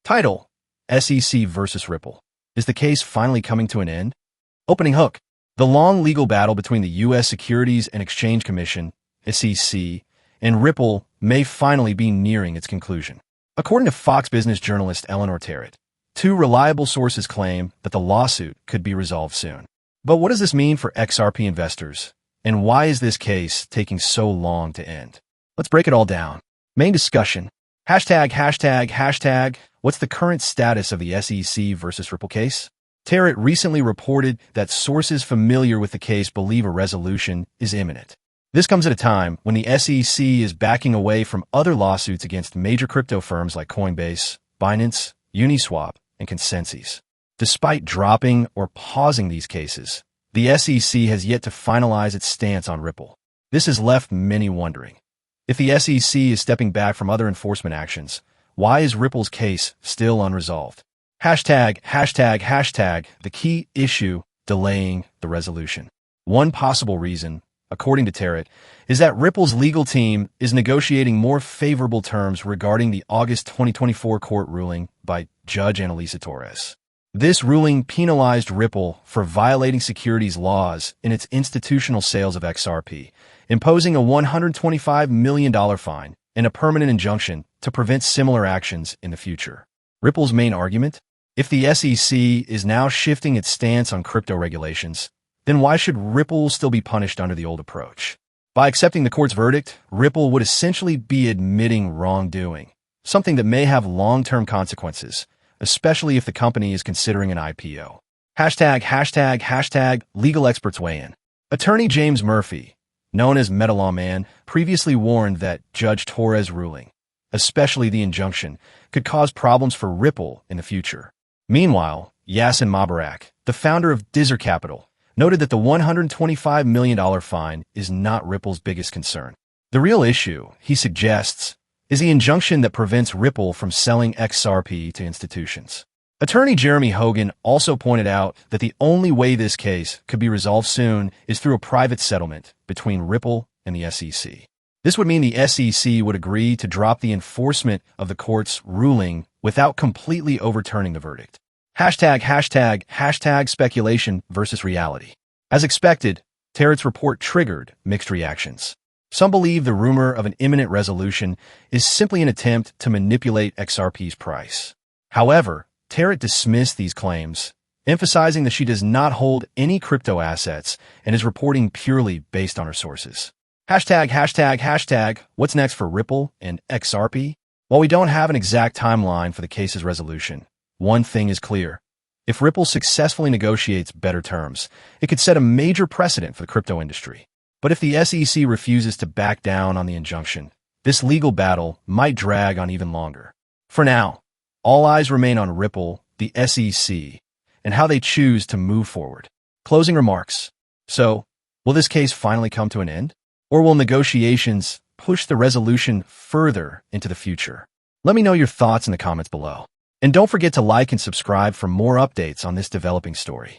Title: SEC versus Ripple. Is the case finally coming to an end? Opening hook. The long legal battle between the U.S. Securities and Exchange Commission, SEC, and Ripple may finally be nearing its conclusion. According to Fox Business journalist Eleanor Terrett, two reliable sources claim that the lawsuit could be resolved soon. But what does this mean for XRP investors? And why is this case taking so long to end? Let's break it all down. Main discussion. Hashtag. What's the current status of the SEC versus Ripple case? Terrett recently reported that sources familiar with the case believe a resolution is imminent. This comes at a time when the SEC is backing away from other lawsuits against major crypto firms like Coinbase, Binance, Uniswap, and Consensys. Despite dropping or pausing these cases, the SEC has yet to finalize its stance on Ripple. This has left many wondering. If the SEC is stepping back from other enforcement actions, why is Ripple's case still unresolved? Hashtag, the key issue delaying the resolution. One possible reason, according to Terrett, is that Ripple's legal team is negotiating more favorable terms regarding the August 2024 court ruling by Judge Analisa Torres. This ruling penalized Ripple for violating securities laws in its institutional sales of XRP, imposing a $125 million fine and a permanent injunction to prevent similar actions in the future. Ripple's main argument? If the SEC is now shifting its stance on crypto regulations, then why should Ripple still be punished under the old approach? By accepting the court's verdict, Ripple would essentially be admitting wrongdoing, something that may have long-term consequences, especially if the company is considering an IPO. Hashtag, legal experts weigh in. Attorney James Murphy, known as MetaLawman, previously warned that Judge Torres' ruling, especially the injunction, could cause problems for Ripple in the future. Meanwhile, Yassin Mabarak, the founder of Dizzer Capital, noted that the $125 million fine is not Ripple's biggest concern. The real issue, he suggests, is the injunction that prevents Ripple from selling XRP to institutions. Attorney Jeremy Hogan also pointed out that the only way this case could be resolved soon is through a private settlement between Ripple and the SEC. This would mean the SEC would agree to drop the enforcement of the court's ruling without completely overturning the verdict. Hashtag speculation versus reality. As expected, Terrett's report triggered mixed reactions. Some believe the rumor of an imminent resolution is simply an attempt to manipulate XRP's price. However, Terrett dismissed these claims, emphasizing that she does not hold any crypto assets and is reporting purely based on her sources. Hashtag, what's next for Ripple and XRP? While we don't have an exact timeline for the case's resolution, one thing is clear. If Ripple successfully negotiates better terms, it could set a major precedent for the crypto industry. But if the SEC refuses to back down on the injunction, this legal battle might drag on even longer. For now, all eyes remain on Ripple, the SEC, and how they choose to move forward. Closing remarks. So, will this case finally come to an end? Or will negotiations push the resolution further into the future? Let me know your thoughts in the comments below. And don't forget to like and subscribe for more updates on this developing story.